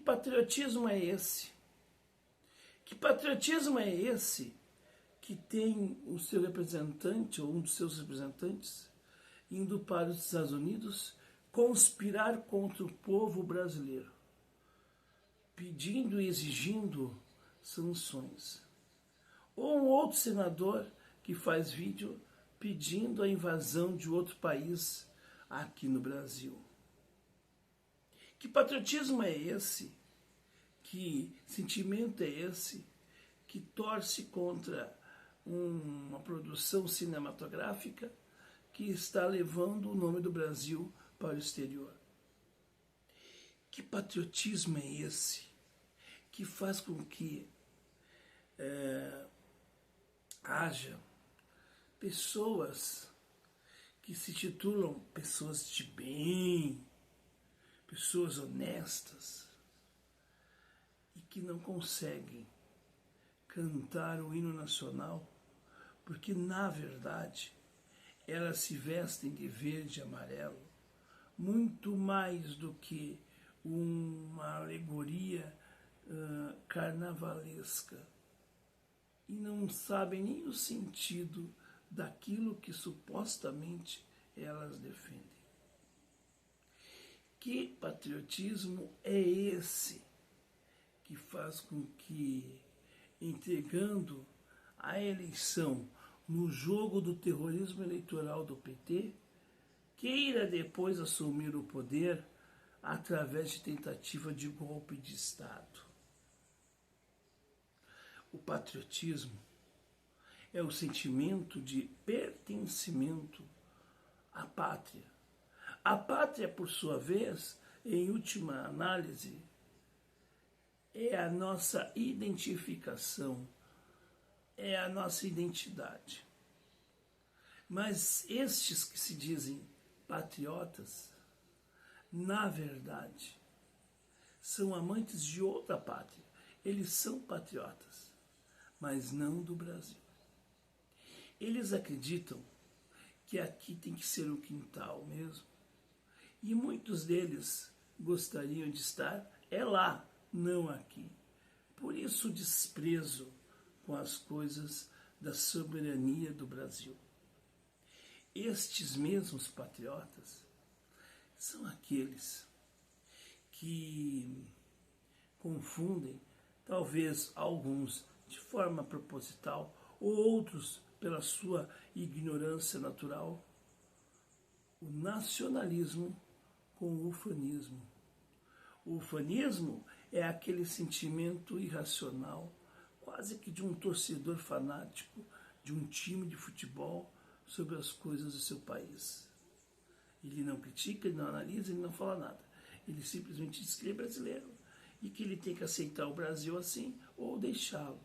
patriotismo é esse? Que patriotismo é esse que tem o seu representante ou um dos seus representantes indo para os Estados Unidos conspirar contra o povo brasileiro, pedindo e exigindo sanções? Ou um outro senador que faz vídeo pedindo a invasão de outro país aqui no Brasil? Que patriotismo é esse? Que sentimento é esse que torce contra uma produção cinematográfica que está levando o nome do Brasil para o exterior? Que patriotismo é esse que faz com que haja pessoas que se titulam pessoas de bem, pessoas honestas, e que não conseguem cantar o hino nacional, porque, na verdade, elas se vestem de verde e amarelo, muito mais do que uma alegoria carnavalesca, e não sabem nem o sentido daquilo que supostamente elas defendem. Que patriotismo é esse que faz com que, entregando a eleição no jogo do terrorismo eleitoral do PT, queira depois assumir o poder através de tentativa de golpe de Estado? O patriotismo é o sentimento de pertencimento à pátria. A pátria, por sua vez, em última análise, é a nossa identificação, é a nossa identidade. Mas estes que se dizem patriotas, na verdade, são amantes de outra pátria. Eles são patriotas, mas não do Brasil. Eles acreditam que aqui tem que ser o quintal mesmo. E muitos deles gostariam de estar lá, não aqui. Por isso o desprezo com as coisas da soberania do Brasil. Estes mesmos patriotas são aqueles que confundem, talvez alguns de forma proposital, ou outros pela sua ignorância natural, o nacionalismo com o ufanismo. O ufanismo é aquele sentimento irracional, quase que de um torcedor fanático de um time de futebol sobre as coisas do seu país. Ele não critica, ele não analisa, ele não fala nada. Ele simplesmente diz que ele é brasileiro e que ele tem que aceitar o Brasil assim ou deixá-lo.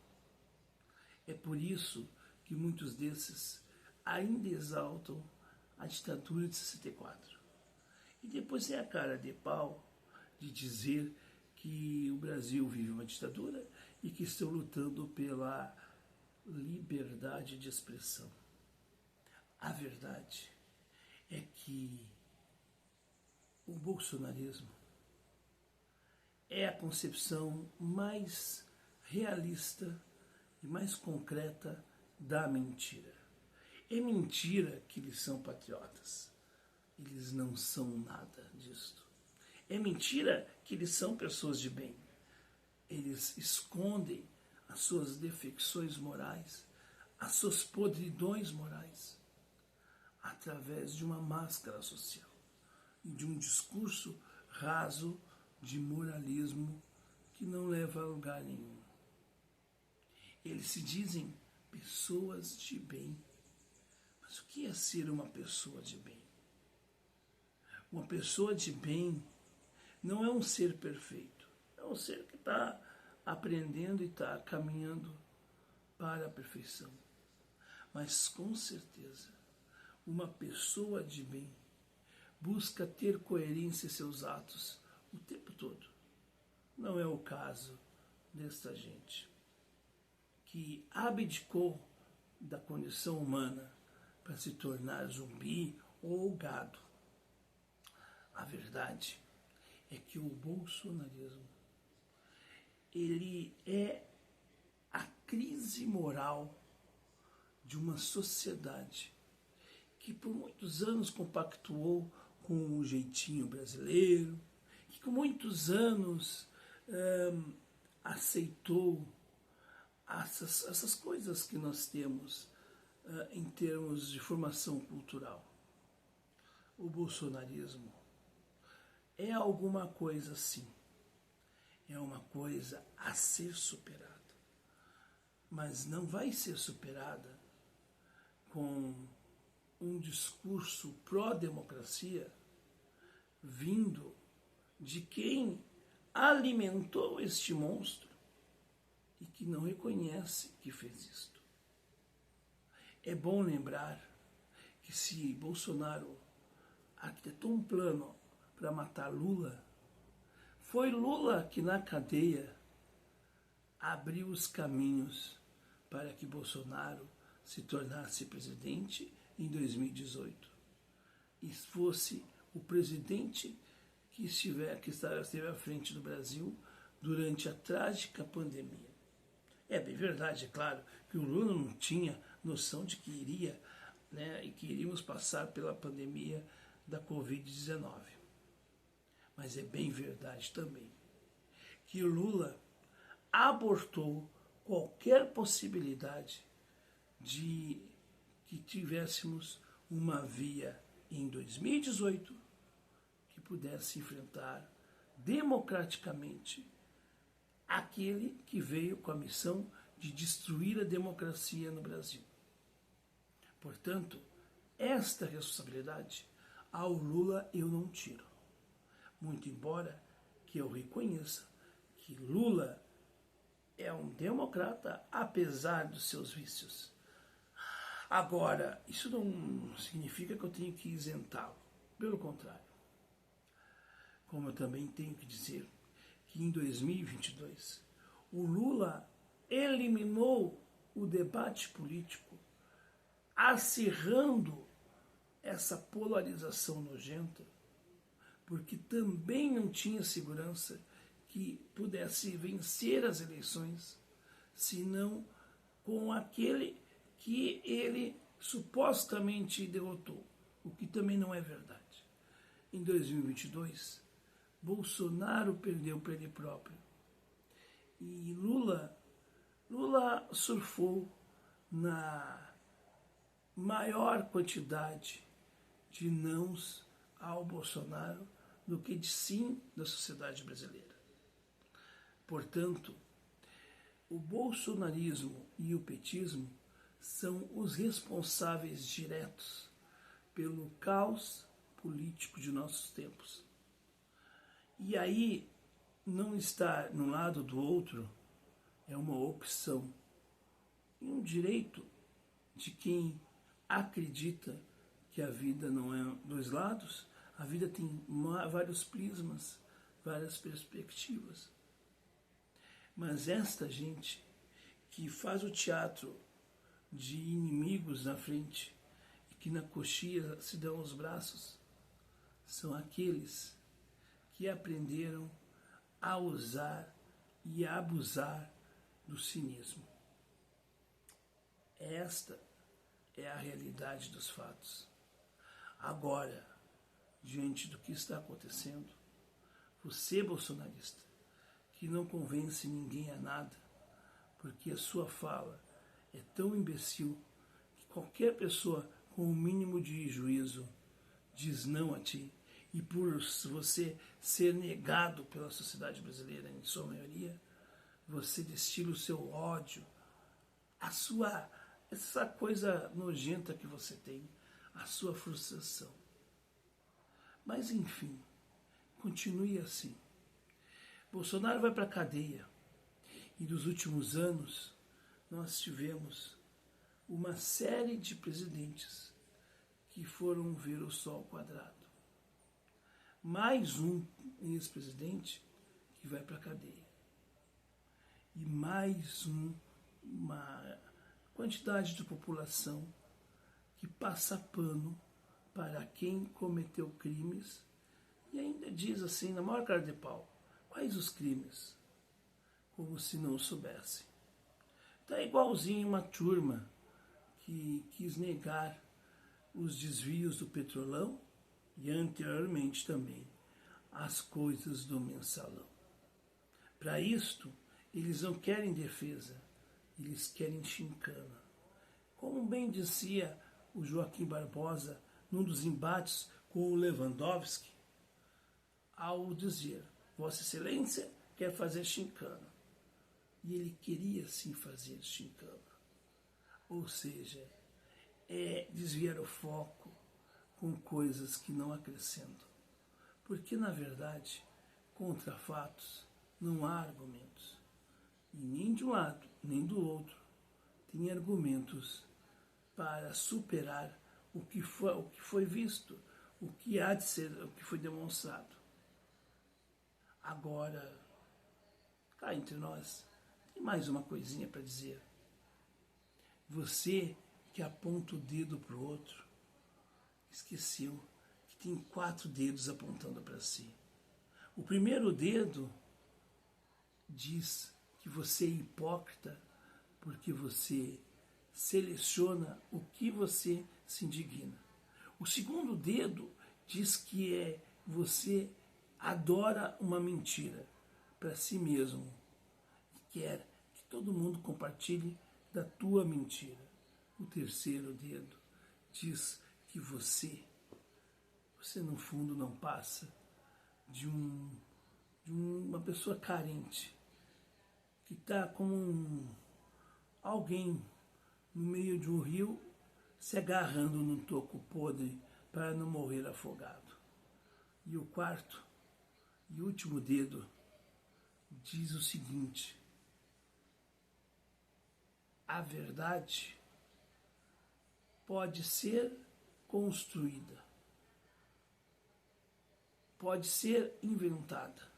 É por isso que muitos desses ainda exaltam a ditadura de 64. E depois tem a cara de pau de dizer que o Brasil vive uma ditadura e que estão lutando pela liberdade de expressão. A verdade é que o bolsonarismo é a concepção mais realista e mais concreta da mentira. É mentira que eles são patriotas. Eles não são nada disto. É mentira que eles são pessoas de bem. Eles escondem as suas defecções morais, as suas podridões morais, através de uma máscara social e de um discurso raso de moralismo que não leva a lugar nenhum. Eles se dizem pessoas de bem. Mas o que é ser uma pessoa de bem? Uma pessoa de bem não é um ser perfeito. É um ser que está aprendendo e está caminhando para a perfeição. Mas com certeza, uma pessoa de bem busca ter coerência em seus atos o tempo todo. Não é o caso desta gente que abdicou da condição humana para se tornar zumbi ou gado. A verdade é que o bolsonarismo ele é a crise moral de uma sociedade que por muitos anos compactuou com o jeitinho brasileiro, que por muitos anos aceitou essas coisas que nós temos em termos de formação cultural. O bolsonarismo é alguma coisa assim, é uma coisa a ser superada, mas não vai ser superada com um discurso pró-democracia vindo de quem alimentou este monstro e que não reconhece que fez isto. É bom lembrar que se Bolsonaro arquitetou um plano para matar Lula, foi Lula que na cadeia abriu os caminhos para que Bolsonaro se tornasse presidente em 2018 e fosse o presidente que esteve à frente do Brasil durante a trágica pandemia. É bem verdade, é claro, que o Lula não tinha noção de que iríamos passar pela pandemia da Covid-19. Mas é bem verdade também que o Lula abortou qualquer possibilidade de que tivéssemos uma via em 2018 que pudesse enfrentar democraticamente aquele que veio com a missão de destruir a democracia no Brasil. Portanto, esta responsabilidade ao Lula eu não tiro. Muito embora que eu reconheça que Lula é um democrata, apesar dos seus vícios. Agora, isso não significa que eu tenho que isentá-lo. Pelo contrário. Como eu também tenho que dizer que em 2022 o Lula eliminou o debate político, acirrando essa polarização nojenta, porque também não tinha segurança que pudesse vencer as eleições, senão com aquele que ele supostamente derrotou, o que também não é verdade. Em 2022, Bolsonaro perdeu para ele próprio. E Lula surfou na maior quantidade de nãos ao Bolsonaro do que de sim da sociedade brasileira. Portanto, o bolsonarismo e o petismo são os responsáveis diretos pelo caos político de nossos tempos. E aí, não estar num lado do outro é uma opção e um direito de quem acredita que a vida não é dois lados, a vida tem vários prismas, várias perspectivas. Mas esta gente que faz o teatro de inimigos na frente e que na coxia se dão os braços, são aqueles que aprenderam a usar e a abusar do cinismo. Esta é a realidade dos fatos. Agora, diante do que está acontecendo, você, bolsonarista, que não convence ninguém a nada, porque a sua fala é tão imbecil que qualquer pessoa com o mínimo de juízo diz não a ti, e por você ser negado pela sociedade brasileira, em sua maioria, você destila o seu ódio, essa coisa nojenta que você tem, a sua frustração. Mas enfim, continue assim. Bolsonaro vai para a cadeia e nos últimos anos nós tivemos uma série de presidentes que foram ver o sol quadrado. Mais um ex-presidente que vai para a cadeia. E mais uma quantidade de população que passa pano para quem cometeu crimes e ainda diz assim, na maior cara de pau, quais os crimes? como se não soubessem. Então é igualzinho uma turma que quis negar os desvios do Petrolão e anteriormente também as coisas do Mensalão. Para isto, eles não querem defesa, eles querem chincana. Como bem dizia o Joaquim Barbosa num dos embates com o Lewandowski, ao dizer, Vossa Excelência quer fazer chincana. E ele queria sim fazer chincana. Ou seja, é desviar o foco com coisas que não acrescentam. Porque, na verdade, contra fatos não há argumentos. E nem de um lado, nem do outro, tem argumentos para superar o que foi visto, o que há de ser, o que foi demonstrado. Agora, cá entre nós, tem mais uma coisinha para dizer. Você que aponta o dedo para o outro, esqueceu que tem 4 dedos apontando para si. O primeiro dedo diz que você é hipócrita porque você seleciona o que você se indigna. O segundo dedo diz que você adora uma mentira para si mesmo e quer que todo mundo compartilhe da tua mentira. O terceiro dedo diz que você no fundo não passa de uma pessoa carente, que está como alguém no meio de um rio se agarrando num toco podre para não morrer afogado. E o quarto e último dedo diz o seguinte: a verdade pode ser construída, pode ser inventada,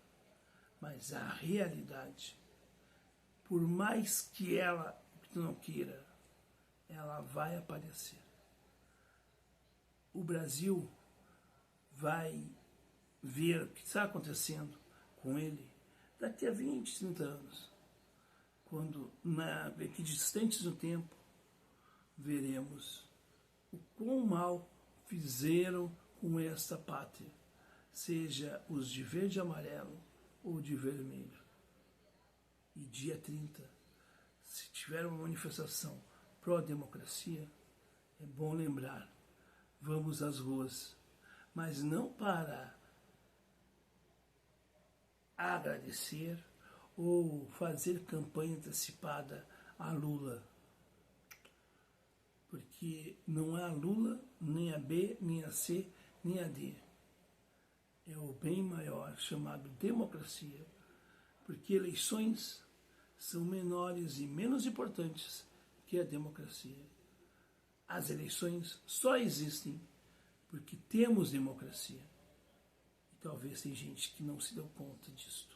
mas a realidade, por mais que ela não queira, ela vai aparecer. O Brasil vai ver o que está acontecendo com ele daqui a 20, 30 anos, quando, aqui distantes no tempo, veremos o quão mal fizeram com esta pátria, seja os de verde e amarelo ou de vermelho. E dia 30, se tiver uma manifestação pró-democracia, é bom lembrar, vamos às ruas, mas não para agradecer ou fazer campanha antecipada a Lula, porque não há Lula, nem a B, nem a C, nem a D. É o bem maior chamado democracia, porque eleições são menores e menos importantes que a democracia. As eleições só existem porque temos democracia. E talvez tem gente que não se deu conta disso.